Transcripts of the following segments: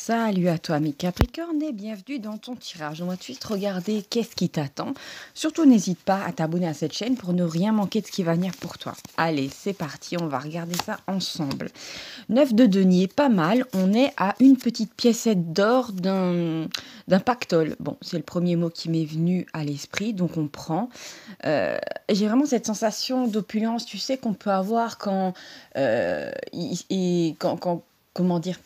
Salut à toi, mes Capricornes, et bienvenue dans ton tirage. On va tout de suite regarder qu'est-ce qui t'attend. Surtout, n'hésite pas à t'abonner à cette chaîne pour ne rien manquer de ce qui va venir pour toi. Allez, c'est parti, on va regarder ça ensemble. 9 de denier, pas mal. On est à une petite piécette d'or d'un pactole. Bon, c'est le premier mot qui m'est venu à l'esprit, donc on prend. J'ai vraiment cette sensation d'opulence, tu sais, qu'on peut avoir quand... comment dire,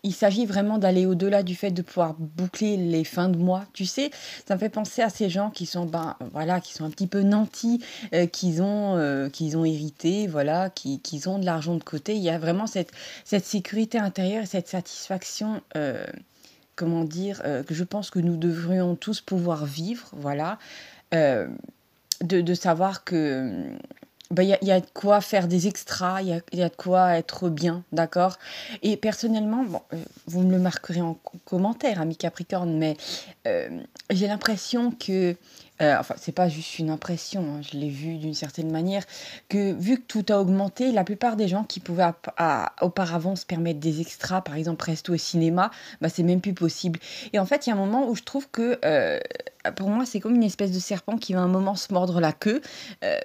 il s'agit vraiment d'aller au-delà du fait de pouvoir boucler les fins de mois. Tu sais, ça me fait penser à ces gens qui sont, voilà, qui sont un petit peu nantis, qu'ils ont hérité, voilà, qu'ils ont de l'argent de côté. Il y a vraiment cette sécurité intérieure et cette satisfaction, comment dire, que je pense que nous devrions tous pouvoir vivre, voilà. Euh, de savoir que y a de quoi faire des extras, il y a de quoi être bien, d'accord. Et personnellement, bon, vous me le marquerez en commentaire, amis Capricorne, mais euh, j'ai l'impression que, enfin, c'est pas juste une impression, hein, je l'ai vu d'une certaine manière, que vu que tout a augmenté, la plupart des gens qui pouvaient auparavant se permettre des extras, par exemple resto et cinéma, bah, c'est même plus possible. Et en fait, il y a un moment où je trouve que, pour moi, c'est comme une espèce de serpent qui va un moment se mordre la queue. Euh,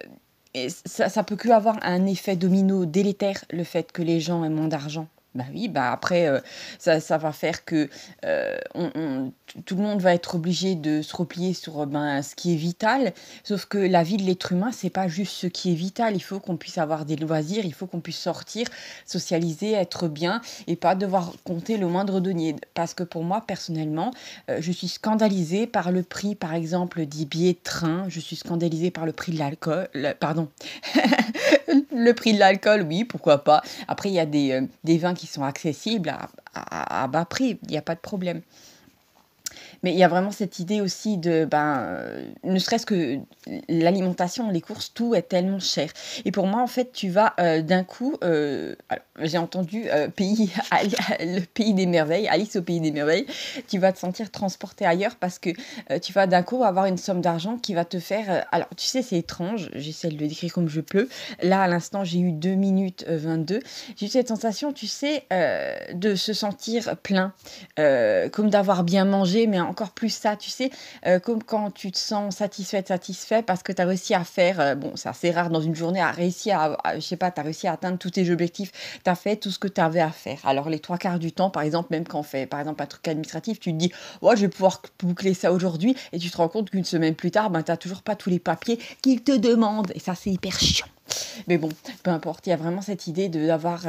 et ça peut que avoir un effet domino délétère, le fait que les gens aient moins d'argent. Bah oui, bah après, ça va faire que tout le monde va être obligé de se replier sur ce qui est vital. Sauf que la vie de l'être humain, c'est pas juste ce qui est vital. Il faut qu'on puisse avoir des loisirs, il faut qu'on puisse sortir, socialiser, être bien et pas devoir compter le moindre denier. Parce que pour moi, personnellement, je suis scandalisée par le prix, par exemple, des billets de train. Je suis scandalisée par le prix de l'alcool. Pardon. Le prix de l'alcool, oui, pourquoi pas. Après, il y a des vins qui sont accessibles à bas prix, il n'y a pas de problème. Mais il y a vraiment cette idée aussi de, ne serait-ce que l'alimentation, les courses, tout est tellement cher. Et pour moi, en fait, tu vas d'un coup, alors, j'ai entendu le pays des merveilles, Alice au pays des merveilles, tu vas te sentir transporté ailleurs parce que tu vas d'un coup avoir une somme d'argent qui va te faire... alors, tu sais, c'est étrange, j'essaie de le décrire comme je peux. Là, à l'instant, j'ai eu 2 minutes 22. J'ai eu cette sensation, tu sais, de se sentir plein, comme d'avoir bien mangé, mais encore plus ça, tu sais, comme quand tu te sens satisfait parce que tu as réussi à faire, bon, c'est assez rare dans une journée, je sais pas, tu as réussi à atteindre tous tes objectifs, tu as fait tout ce que tu avais à faire. Alors les 3 quarts du temps, par exemple, même quand on fait, par exemple, un truc administratif, tu te dis, ouais, je vais pouvoir boucler ça aujourd'hui, et tu te rends compte qu'une semaine plus tard, tu n'as toujours pas tous les papiers qu'ils te demandent, et ça, c'est hyper chiant. Mais bon, peu importe, il y a vraiment cette idée d'avoir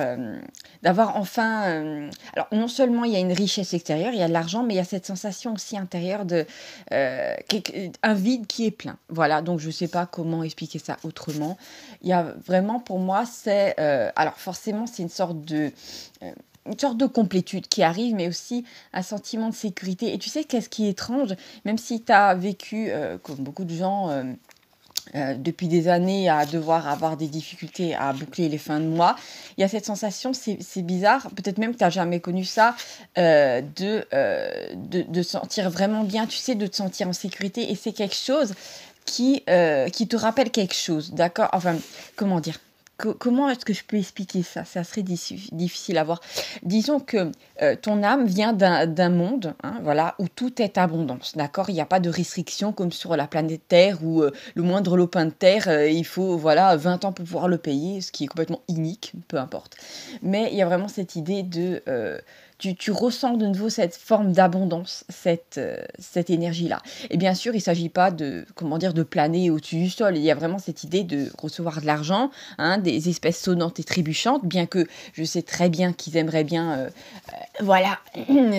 enfin... alors, non seulement il y a une richesse extérieure, il y a de l'argent, mais il y a cette sensation aussi intérieure de... un vide qui est plein. Voilà, donc je ne sais pas comment expliquer ça autrement. Il y a vraiment, pour moi, c'est... alors, forcément, c'est une sorte de complétude qui arrive, mais aussi un sentiment de sécurité. Et tu sais, qu'est-ce qui est étrange? Même si tu as vécu, comme beaucoup de gens... depuis des années à devoir avoir des difficultés à boucler les fins de mois. Il y a cette sensation, c'est bizarre, peut-être même que tu n'as jamais connu ça, de sentir vraiment bien, tu sais, de te sentir en sécurité. Et c'est quelque chose qui te rappelle quelque chose, d'accord? Enfin, comment dire? Comment est-ce que je peux expliquer ça? Ça serait difficile à voir. Disons que ton âme vient d'un monde, hein, voilà, où tout est abondance, d'accord? Il n'y a pas de restriction comme sur la planète Terre où le moindre lopin de terre, il faut voilà 20 ans pour pouvoir le payer, ce qui est complètement inique, peu importe. Mais il y a vraiment cette idée de... tu ressens de nouveau cette forme d'abondance, cette énergie-là. Et bien sûr, il ne s'agit pas de, comment dire, de planer au-dessus du sol. Il y a vraiment cette idée de recevoir de l'argent, hein, des espèces sonnantes et trébuchantes, bien que je sais très bien qu'ils aimeraient bien, voilà,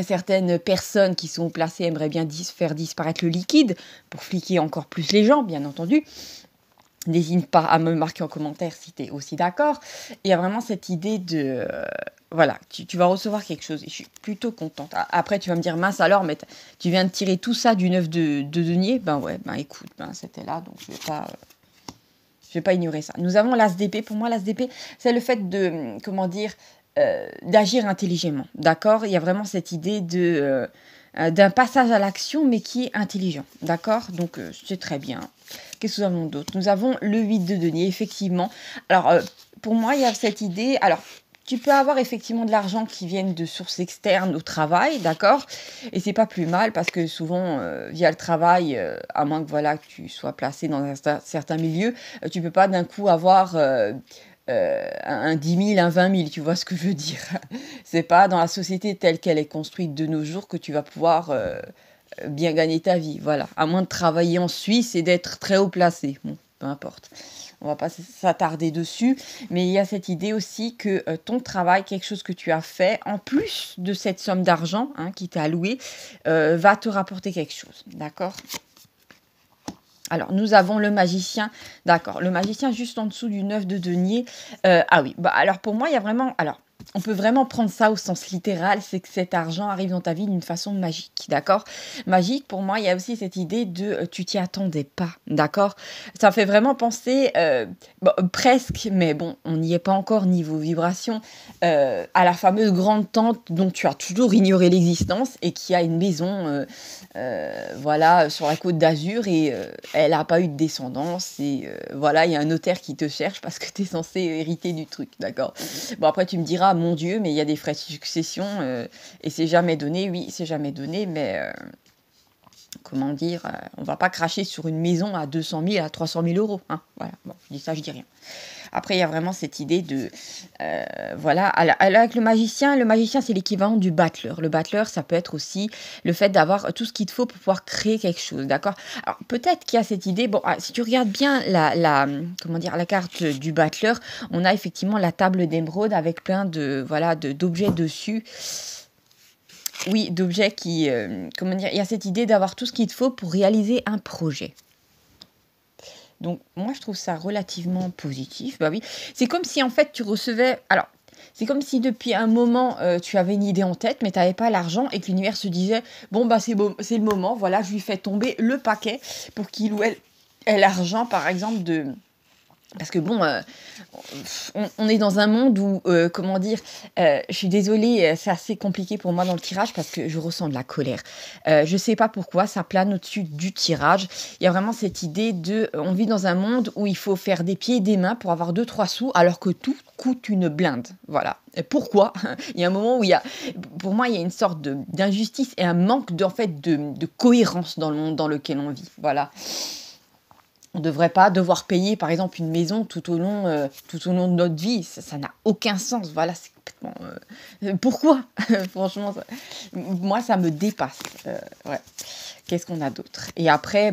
certaines personnes qui sont placées aimeraient bien faire disparaître le liquide pour fliquer encore plus les gens, bien entendu. N'hésite pas à me marquer en commentaire si tu es aussi d'accord. Il y a vraiment cette idée de... voilà, tu vas recevoir quelque chose et je suis plutôt contente. Après, tu vas me dire, mince alors, mais tu viens de tirer tout ça du 9 de denier. Ben ouais, ben écoute, c'était là, donc je vais pas ignorer ça. Nous avons l'as d'épée. Pour moi, l'as d'épée, c'est le fait de, comment dire, d'agir intelligemment, d'accord? Il y a vraiment cette idée d'un passage à l'action, mais qui est intelligent, d'accord? Donc, c'est très bien. Qu'est-ce que nous avons d'autre? Nous avons le 8 de denier, effectivement. Alors, pour moi, il y a cette idée... Alors, tu peux avoir effectivement de l'argent qui vienne de sources externes au travail, d'accord? Et c'est pas plus mal parce que souvent, via le travail, à moins que voilà, que tu sois placé dans un certain milieu, tu peux pas d'un coup avoir, un 10 000, un 20 000, tu vois ce que je veux dire? C'est pas dans la société telle qu'elle est construite de nos jours que tu vas pouvoir, bien gagner ta vie, voilà. À moins de travailler en Suisse et d'être très haut placé. Bon, peu importe. On va pas s'attarder dessus, mais il y a cette idée aussi que ton travail, quelque chose que tu as fait, en plus de cette somme d'argent hein, qui t'est allouée, va te rapporter quelque chose, d'accord? Alors, nous avons le magicien, d'accord. Le magicien juste en dessous du 9 de denier. Ah oui, bah alors pour moi, il y a vraiment... Alors, on peut vraiment prendre ça au sens littéral, c'est que cet argent arrive dans ta vie d'une façon magique, d'accord? Magique, pour moi, il y a aussi cette idée de tu t'y attendais pas, d'accord? Ça fait vraiment penser, bon, presque, mais bon, on n'y est pas encore niveau vibration, à la fameuse grande tante dont tu as toujours ignoré l'existence et qui a une maison, voilà, sur la Côte d'Azur et elle n'a pas eu de descendance et voilà, il y a un notaire qui te cherche parce que tu es censé hériter du truc, d'accord? Bon, après, tu me diras, mon Dieu, mais il y a des frais de succession et c'est jamais donné. Oui, c'est jamais donné, mais comment dire, on va pas cracher sur une maison à 200 000, à 300 000 euros. Hein, voilà, bon, je dis ça, je dis rien. Après, il y a vraiment cette idée de... voilà, avec le magicien, c'est l'équivalent du battleur. Le battleur, ça peut être aussi le fait d'avoir tout ce qu'il te faut pour pouvoir créer quelque chose, d'accord? Alors, peut-être qu'il y a cette idée... Bon, si tu regardes bien comment dire, la carte du battleur, on a effectivement la table d'émeraude avec plein de, voilà, d'objets dessus. Oui, d'objets qui... comment dire, il y a cette idée d'avoir tout ce qu'il te faut pour réaliser un projet. Donc, moi, je trouve ça relativement positif. Bah oui, c'est comme si, en fait, tu recevais... Alors, c'est comme si, depuis un moment, tu avais une idée en tête, mais tu n'avais pas l'argent et que l'univers se disait, bon, bah, c'est le moment, voilà, je lui fais tomber le paquet pour qu'il ou elle ait l'argent, par exemple, de... Parce que bon, on est dans un monde où, comment dire, je suis désolée, c'est assez compliqué pour moi dans le tirage parce que je ressens de la colère. Je ne sais pas pourquoi, ça plane au-dessus du tirage. Il y a vraiment cette idée de, on vit dans un monde où il faut faire des pieds et des mains pour avoir 2-3 sous alors que tout coûte une blinde. Voilà. Et pourquoi? Il y a un moment où pour moi, il y a une sorte d'injustice et un manque de cohérence dans le monde dans lequel on vit. Voilà. On ne devrait pas devoir payer, par exemple, une maison tout au long de notre vie. Ça n'a aucun sens. Voilà, c'est complètement... pourquoi? Franchement, moi, ça me dépasse. Ouais. Qu'est-ce qu'on a d'autre? Et après,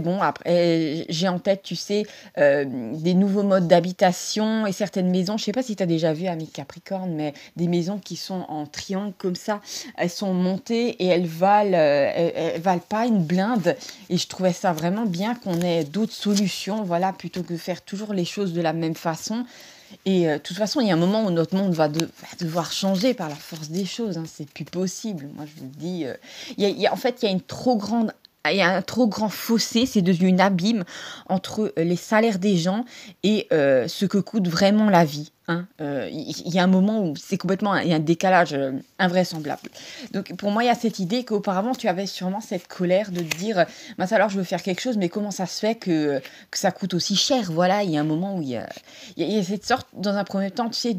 j'ai en tête, tu sais, des nouveaux modes d'habitation et certaines maisons. Je ne sais pas si tu as déjà vu, ami Capricorne, mais des maisons qui sont en triangle comme ça. Elles sont montées et elles valent pas une blinde. Et je trouvais ça vraiment bien qu'on ait d'autres solutions, voilà, plutôt que faire toujours les choses de la même façon. Et de toute façon, il y a un moment où notre monde va devoir changer par la force des choses. Hein. C'est plus possible. Moi, je vous le dis. En fait, il y a un trop grand fossé, c'est devenu un abîme entre les salaires des gens et ce que coûte vraiment la vie. Hein. Il y a un moment où c'est complètement, il y a un décalage invraisemblable. Donc pour moi, il y a cette idée qu'auparavant, tu avais sûrement cette colère de te dire, mince alors je veux faire quelque chose, mais comment ça se fait que ça coûte aussi cher? Voilà, il y a un moment où il y a cette sorte, dans un premier temps, tu sais,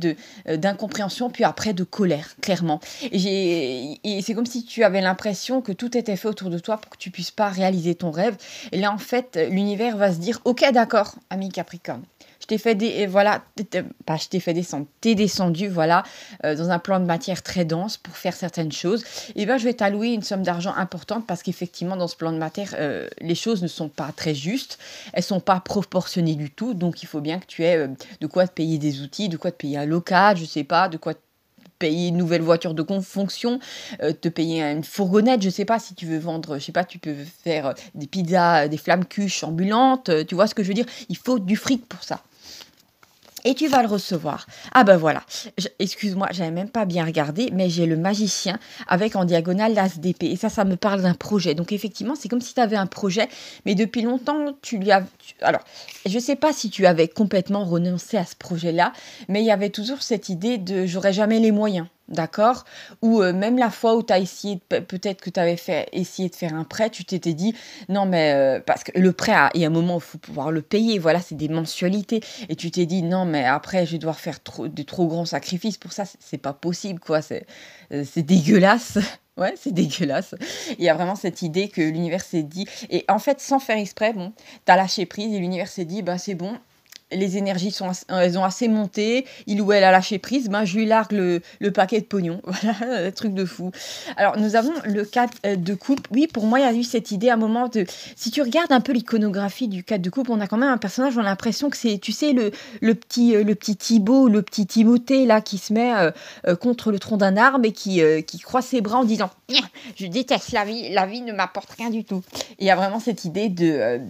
d'incompréhension, puis après de colère, clairement. Et c'est comme si tu avais l'impression que tout était fait autour de toi pour que tu puisses pas réaliser ton rêve. Et là, en fait, l'univers va se dire, ok, d'accord, ami Capricorne. Je t'ai fait je t'ai fait descendre, t'es descendu, voilà, dans un plan de matière très dense pour faire certaines choses. Et ben, je vais t'allouer une somme d'argent importante parce qu'effectivement, dans ce plan de matière, les choses ne sont pas très justes, elles sont pas proportionnées du tout. Donc, il faut bien que tu aies de quoi te payer des outils, de quoi te payer un local, je sais pas, de quoi payer une nouvelle voiture de fonction, te payer une fourgonnette, je sais pas, si tu veux vendre, je sais pas, tu peux faire des pizzas, des flammes cuches ambulantes, tu vois ce que je veux dire? Il faut du fric pour ça. Et tu vas le recevoir. Ah ben voilà, excuse-moi, j'avais même pas bien regardé, mais j'ai le magicien avec en diagonale l'as d'épée. Et ça me parle d'un projet. Donc effectivement, c'est comme si tu avais un projet, mais depuis longtemps, alors, je sais pas si tu avais complètement renoncé à ce projet-là, mais il y avait toujours cette idée de « j'aurais jamais les moyens ». d'accord? Ou même la fois où tu as essayé, peut-être que tu avais essayé de faire un prêt, tu t'étais dit, non, mais parce que le prêt, il y a un moment où il faut pouvoir le payer, voilà, c'est des mensualités. Et tu t'es dit, non, mais après, je vais devoir faire de trop grands sacrifices pour ça, c'est pas possible, quoi, c'est dégueulasse. Ouais, c'est dégueulasse. Il y a vraiment cette idée que l'univers s'est dit, et en fait, sans faire exprès, bon, t'as lâché prise et l'univers s'est dit, ben c'est bon, les énergies elles ont assez monté, il ou elle a lâché prise, ben je lui largue le paquet de pognon. Voilà, truc de fou. Alors, nous avons le cadre de couple. Oui, pour moi, il y a eu cette idée à un moment de... Si tu regardes un peu l'iconographie du cadre de couple, on a quand même un personnage, on a l'impression que c'est, tu sais, le petit Thibaut, le petit Timothée, là, qui se met contre le tronc d'un arbre et qui croise ses bras en disant « Je déteste la vie ne m'apporte rien du tout ». Et il y a vraiment cette idée de...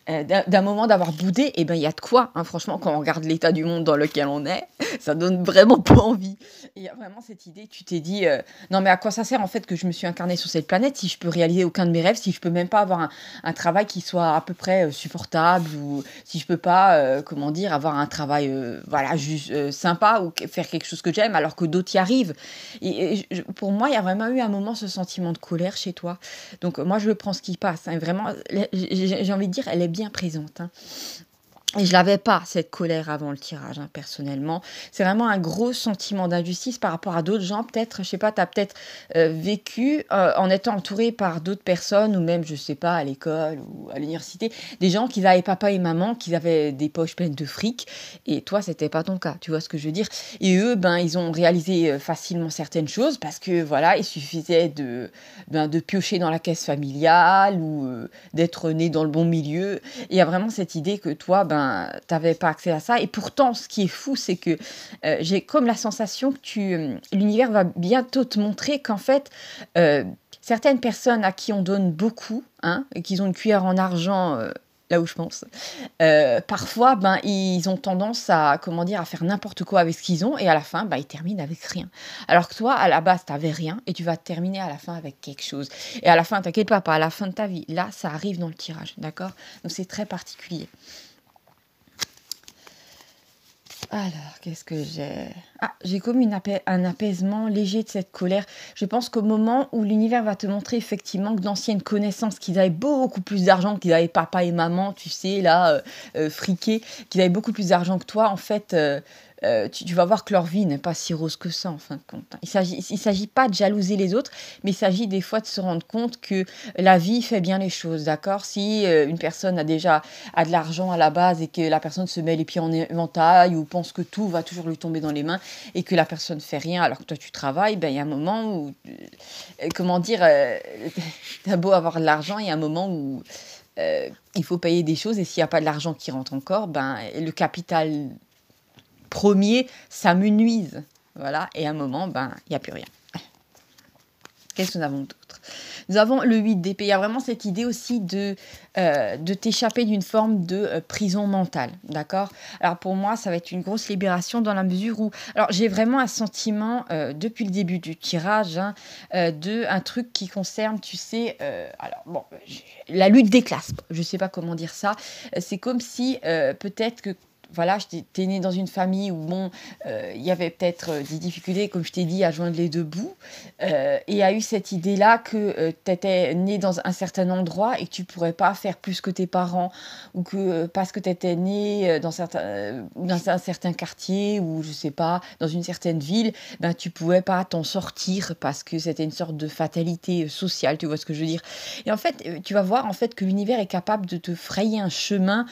d'un moment d'avoir boudé, et ben il y a de quoi, hein, franchement, quand on regarde l'état du monde dans lequel on est, ça donne vraiment pas envie. Et il y a vraiment cette idée, tu t'es dit, non mais à quoi ça sert en fait que je me suis incarnée sur cette planète si je peux réaliser aucun de mes rêves, si je peux même pas avoir un travail qui soit à peu près supportable, ou si je peux pas, comment dire, avoir un travail, voilà, juste sympa, ou faire quelque chose que j'aime, alors que d'autres y arrivent. Pour moi, il y a vraiment eu un moment ce sentiment de colère chez toi. Donc moi, je le prends ce qui passe, hein, vraiment, j'ai envie de dire, elle est bien présente, hein. Et je l'avais pas, cette colère avant le tirage, hein, personnellement. C'est vraiment un gros sentiment d'injustice par rapport à d'autres gens. Peut-être, je sais pas, tu as peut-être vécu en étant entouré par d'autres personnes, ou même, je sais pas, à l'école ou à l'université, des gens qui avaient papa et maman, qui avaient des poches pleines de fric. Et toi, c'était pas ton cas, tu vois ce que je veux dire. Et eux, ben, ils ont réalisé facilement certaines choses parce que, voilà, il suffisait de piocher dans la caisse familiale ou d'être né dans le bon milieu. Il y a vraiment cette idée que toi, ben, t'avais pas accès à ça. Et pourtant, ce qui est fou, c'est que j'ai comme la sensation que l'univers va bientôt te montrer qu'en fait, certaines personnes à qui on donne beaucoup, hein, et qui ont une cuillère en argent, là où je pense, parfois, ben, ils ont tendance à, comment dire, à faire n'importe quoi avec ce qu'ils ont, et à la fin, ben, ils terminent avec rien. Alors que toi, à la base, t'avais rien, et tu vas terminer à la fin avec quelque chose. Et à la fin, t'inquiète pas à la fin de ta vie. Là, ça arrive dans le tirage, d'accord? Donc c'est très particulier. Alors, qu'est-ce que j'ai? Ah, j'ai comme un apaisement léger de cette colère. Je pense qu'au moment où l'univers va te montrer effectivement que d'anciennes connaissances, qu'ils avaient beaucoup plus d'argent, qu'ils avaient papa et maman, tu sais, là, friqués, qu'ils avaient beaucoup plus d'argent que toi, en fait, tu vas voir que leur vie n'est pas si rose que ça, en fin de compte, hein. Il s'agit pas de jalouser les autres, mais il s'agit des fois de se rendre compte que la vie fait bien les choses, d'accord? Si une personne a de l'argent à la base et que la personne se met les pieds en éventail ou pense que tout va toujours lui tomber dans les mains et que la personne fait rien alors que toi tu travailles, ben il y a un moment où, comment dire, t'as beau avoir de l'argent, il y a un moment où il faut payer des choses, et s'il n'y a pas de l'argent qui rentre encore, ben le capital premier s'amenuise. Voilà, et à un moment, ben il n'y a plus rien. Qu'est-ce que nous avons d'autre? Nous avons le 8 d'épée. Il y a vraiment cette idée aussi de t'échapper d'une forme de prison mentale, d'accord? Alors pour moi, ça va être une grosse libération dans la mesure où... Alors j'ai vraiment un sentiment, depuis le début du tirage, hein, de un truc qui concerne, tu sais... alors bon, la lutte des classes. Je ne sais pas comment dire ça. C'est comme si peut-être que voilà, t'es né dans une famille où, bon, il y avait peut-être des difficultés, comme je t'ai dit, à joindre les deux bouts. Et il y a eu cette idée-là que tu étais né dans un certain endroit et que tu pourrais pas faire plus que tes parents, ou que parce que tu étais né dans un certain quartier, ou je sais pas, dans une certaine ville, ben tu pouvais pas t'en sortir parce que c'était une sorte de fatalité sociale, tu vois ce que je veux dire. Et en fait, tu vas voir en fait que l'univers est capable de te frayer un chemin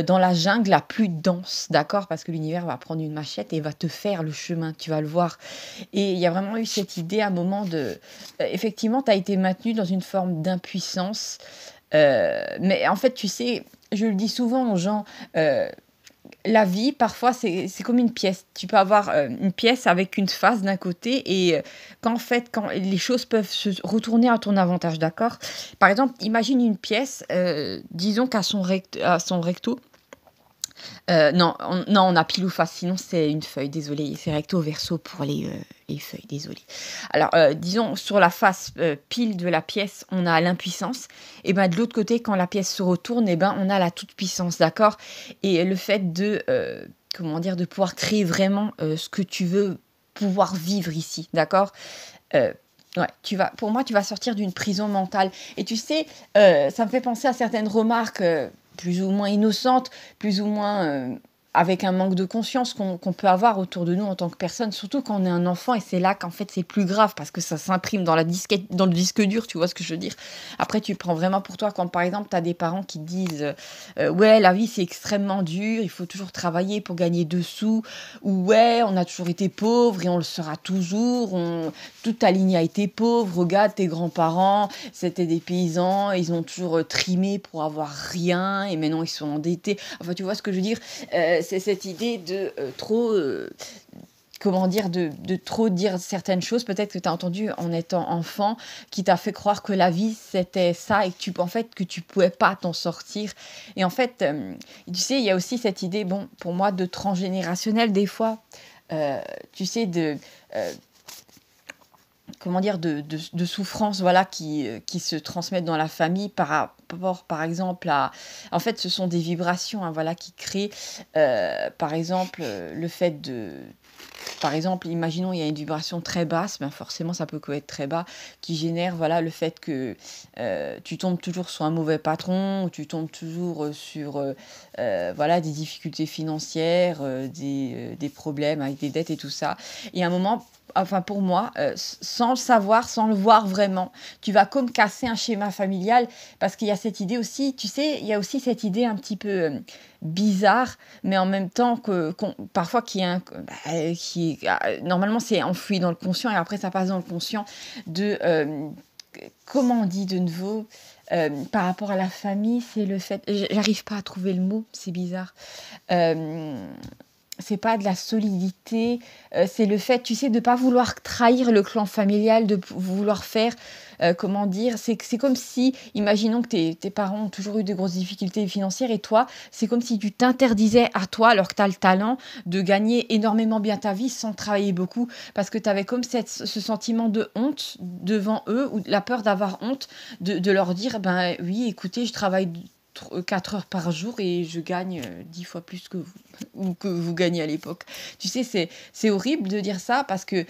dans la jungle la plus dense. D'accord, parce que l'univers va prendre une machette et va te faire le chemin, tu vas le voir. Et il y a vraiment eu cette idée à un moment de... effectivement, tu as été maintenu dans une forme d'impuissance. Mais en fait, tu sais, je le dis souvent aux gens, la vie, parfois, c'est comme une pièce. Tu peux avoir une pièce avec une face d'un côté, et quand les choses peuvent se retourner à ton avantage, d'accord? Par exemple, imagine une pièce, disons qu'à à son recto, non, on a pile ou face, sinon c'est une feuille, désolée. C'est recto verso pour les feuilles, désolée. Alors, disons, sur la face pile de la pièce, on a l'impuissance. Et ben de l'autre côté, quand la pièce se retourne, et ben on a la toute-puissance, d'accord? Et le fait de, comment dire, de pouvoir créer vraiment ce que tu veux, pouvoir vivre ici, d'accord? Ouais, pour moi, tu vas sortir d'une prison mentale. Et tu sais, ça me fait penser à certaines remarques plus ou moins innocentes, plus ou moins avec un manque de conscience qu'on peut avoir autour de nous en tant que personne, surtout quand on est un enfant. Et c'est là qu'en fait, c'est plus grave parce que ça s'imprime dans la disquette, dans le disque dur, tu vois ce que je veux dire. Après, tu le prends vraiment pour toi quand, par exemple, tu as des parents qui te disent ouais, la vie, c'est extrêmement dur, il faut toujours travailler pour gagner 2 sous. Ou ouais, on a toujours été pauvres et on le sera toujours. Toute ta ligne a été pauvre. Regarde tes grands-parents, c'était des paysans, ils ont toujours trimé pour avoir rien et maintenant ils sont endettés. Enfin, tu vois ce que je veux dire. C'est cette idée de trop comment dire, de trop dire certaines choses, peut-être que tu as entendu en étant enfant, qui t'a fait croire que la vie, c'était ça et que en fait, que tu pouvais pas t'en sortir. Et en fait, tu sais, il y a aussi cette idée, bon, pour moi, de transgénérationnel, des fois, tu sais, euh, comment dire, de souffrances, voilà, qui se transmettent dans la famille par rapport, par exemple, à... En fait, ce sont des vibrations, hein, voilà, qui créent, par exemple, le fait de... Par exemple, imaginons il y a une vibration très basse, ben forcément ça peut que être très bas, qui génère voilà le fait que tu tombes toujours sur un mauvais patron, ou tu tombes toujours sur voilà des difficultés financières, des problèmes avec des dettes et tout ça. Et à un moment, enfin pour moi, sans le savoir, sans le voir vraiment, tu vas comme casser un schéma familial parce qu'il y a cette idée aussi, tu sais, il y a aussi cette idée un petit peu bizarre, mais en même temps parfois normalement c'est enfoui dans le conscient et après ça passe dans le conscient de comment on dit de nouveau par rapport à la famille, c'est le fait, j'arrive pas à trouver le mot, c'est bizarre. Euh, c'est pas de la solidité, c'est le fait, tu sais, de pas vouloir trahir le clan familial, de vouloir faire, comment dire, c'est comme si, imaginons que tes parents ont toujours eu de grosses difficultés financières et toi, c'est comme si tu t'interdisais à toi, alors que tu as le talent, de gagner énormément bien ta vie sans travailler beaucoup, parce que tu avais comme ce sentiment de honte devant eux, ou la peur d'avoir honte, de leur dire, ben oui, écoutez, je travaille 4 heures par jour et je gagne 10 fois plus que vous, ou que vous gagnez à l'époque. Tu sais, c'est horrible de dire ça parce que,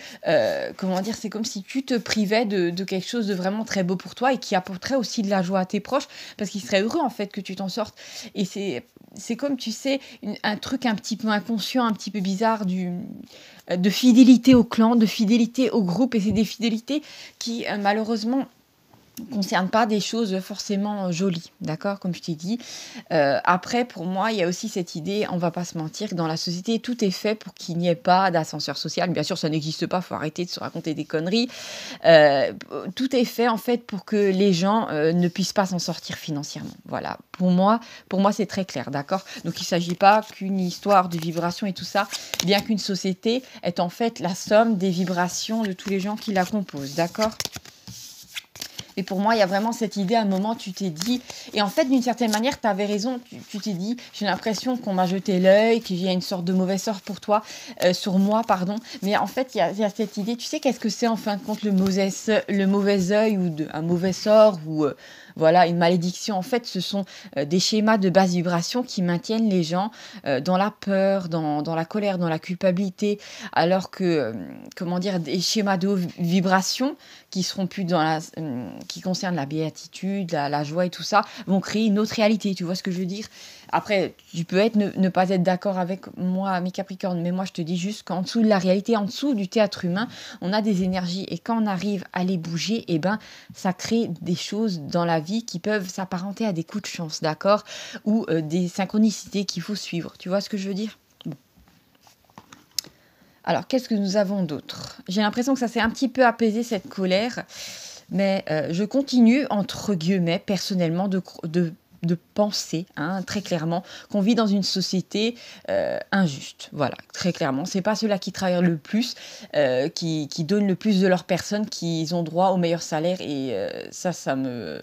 comment dire, c'est comme si tu te privais de quelque chose de vraiment très beau pour toi et qui apporterait aussi de la joie à tes proches parce qu'ils seraient heureux en fait que tu t'en sortes. Et c'est comme, tu sais, un truc un petit peu inconscient, un petit peu bizarre de fidélité au clan, de fidélité au groupe. Et c'est des fidélités qui, malheureusement, ne concerne pas des choses forcément jolies, d'accord, comme je t'ai dit. Après, pour moi, il y a aussi cette idée, on va pas se mentir, que dans la société, tout est fait pour qu'il n'y ait pas d'ascenseur social. Bien sûr, ça n'existe pas, il faut arrêter de se raconter des conneries. Tout est fait, en fait, pour que les gens ne puissent pas s'en sortir financièrement. Voilà, pour moi c'est très clair, d'accord. Donc, il ne s'agit pas qu'une histoire de vibration et tout ça, bien qu'une société est en fait la somme des vibrations de tous les gens qui la composent, d'accord. Et pour moi, il y a vraiment cette idée, à un moment, tu t'es dit... Et en fait, d'une certaine manière, tu avais raison. Tu t'es dit, j'ai l'impression qu'on m'a jeté l'œil, qu'il y a une sorte de mauvais sort pour toi, sur moi, pardon. Mais en fait, il y a cette idée. Tu sais, qu'est-ce que c'est, en fin de compte, le mauvais œil ou un mauvais sort ou... voilà, une malédiction. En fait, ce sont des schémas de basse vibration qui maintiennent les gens dans la peur, dans la colère, dans la culpabilité, alors que, comment dire, des schémas de vibration qui seront plus qui concernent la béatitude, la joie et tout ça, vont créer une autre réalité. Tu vois ce que je veux dire? Après, tu peux ne pas être d'accord avec moi, mes Capricornes, mais moi, je te dis juste qu'en dessous de la réalité, en dessous du théâtre humain, on a des énergies. Et quand on arrive à les bouger, eh ben, ça crée des choses dans la vie qui peuvent s'apparenter à des coups de chance, d'accord? Ou des synchronicités qu'il faut suivre. Tu vois ce que je veux dire? Bon. Alors, qu'est-ce que nous avons d'autre? J'ai l'impression que ça s'est un petit peu apaisé, cette colère. Mais je continue, entre guillemets, personnellement, de penser, hein, très clairement, qu'on vit dans une société injuste. Voilà, très clairement. C'est pas ceux-là qui travaillent le plus, qui donnent le plus de leur personne, qui ont droit au meilleur salaire. Et ça me...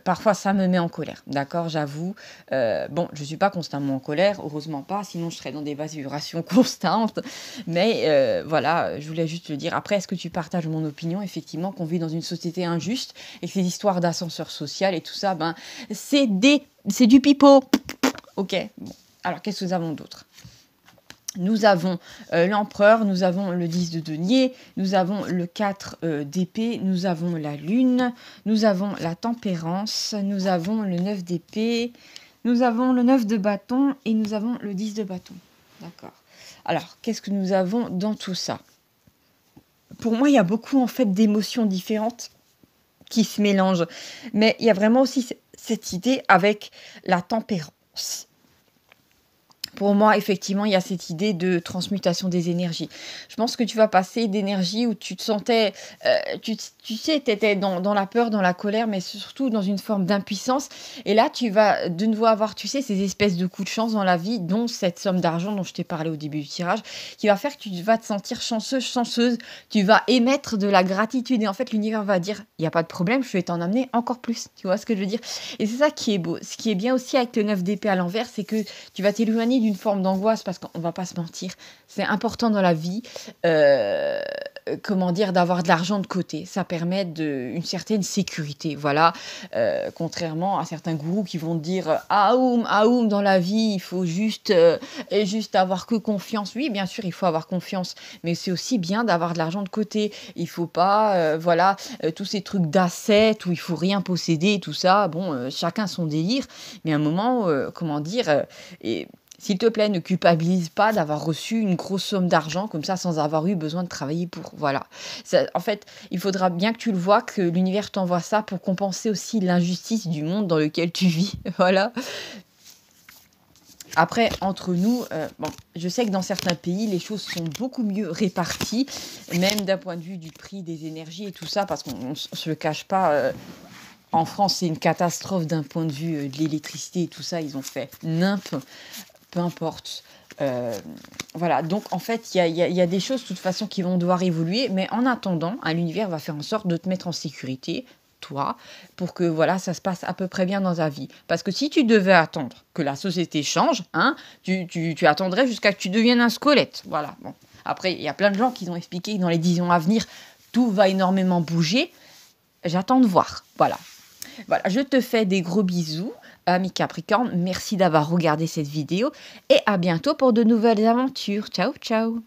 parfois, ça me met en colère, d'accord, j'avoue. Bon, je ne suis pas constamment en colère, heureusement pas, sinon je serais dans des basses vibrations constantes. Mais voilà, je voulais juste te dire. Après, est-ce que tu partages mon opinion, effectivement, qu'on vit dans une société injuste et que ces histoires d'ascenseur social et tout ça, ben, c'est du pipeau. Ok, bon. Alors, qu'est-ce que nous avons d'autre? Nous avons l'empereur, nous avons le 10 de denier, nous avons le 4 d'épée, nous avons la lune, nous avons la tempérance, nous avons le 9 d'épée, nous avons le 9 de bâton et nous avons le 10 de bâton. D'accord. Alors, qu'est-ce que nous avons dans tout ça? Pour moi, il y a beaucoup en fait d'émotions différentes qui se mélangent. Mais il y a vraiment aussi cette idée avec la tempérance. Pour moi, effectivement, il y a cette idée de transmutation des énergies. Je pense que tu vas passer d'énergie où tu te sentais, tu sais, tu étais dans la peur, dans la colère, mais surtout dans une forme d'impuissance. Et là, tu vas de nouveau avoir, tu sais, ces espèces de coups de chance dans la vie, dont cette somme d'argent dont je t'ai parlé au début du tirage, qui va faire que tu vas te sentir chanceuse, chanceuse. Tu vas émettre de la gratitude. Et en fait, l'univers va dire, il n'y a pas de problème, je vais t'en amener encore plus. Tu vois ce que je veux dire? Et c'est ça qui est beau. Ce qui est bien aussi avec le 9 d'épée à l'envers, c'est que tu vas t'éloigner d'une forme d'angoisse parce qu'on va pas se mentir, c'est important dans la vie, comment dire, d'avoir de l'argent de côté. Ça permet une certaine sécurité, voilà. Contrairement à certains gourous qui vont te dire aoum, aoum, dans la vie, il faut juste avoir que confiance. Oui, bien sûr, il faut avoir confiance, mais c'est aussi bien d'avoir de l'argent de côté. Il faut pas, voilà, tous ces trucs d'assets où il faut rien posséder, tout ça. Bon, chacun son délire, mais à un moment, comment dire, et s'il te plaît, ne culpabilise pas d'avoir reçu une grosse somme d'argent comme ça sans avoir eu besoin de travailler pour. Voilà. En fait, il faudra bien que tu le vois, que l'univers t'envoie ça pour compenser aussi l'injustice du monde dans lequel tu vis. Voilà. Après, entre nous, bon, je sais que dans certains pays, les choses sont beaucoup mieux réparties, même d'un point de vue du prix des énergies et tout ça, parce qu'on ne se le cache pas. En France, c'est une catastrophe d'un point de vue de l'électricité et tout ça. Ils ont fait nimp. Peu importe. Voilà, donc en fait, il y a des choses de toute façon qui vont devoir évoluer, mais en attendant, l'univers va faire en sorte de te mettre en sécurité, toi, pour que voilà, ça se passe à peu près bien dans ta vie. Parce que si tu devais attendre que la société change, hein, tu attendrais jusqu'à ce que tu deviennes un squelette. Voilà. Bon. Après, il y a plein de gens qui ont expliqué que dans les 10 ans à venir, tout va énormément bouger. J'attends de voir. Voilà. Voilà, je te fais des gros bisous, ami Capricorne. Merci d'avoir regardé cette vidéo et à bientôt pour de nouvelles aventures. Ciao, ciao!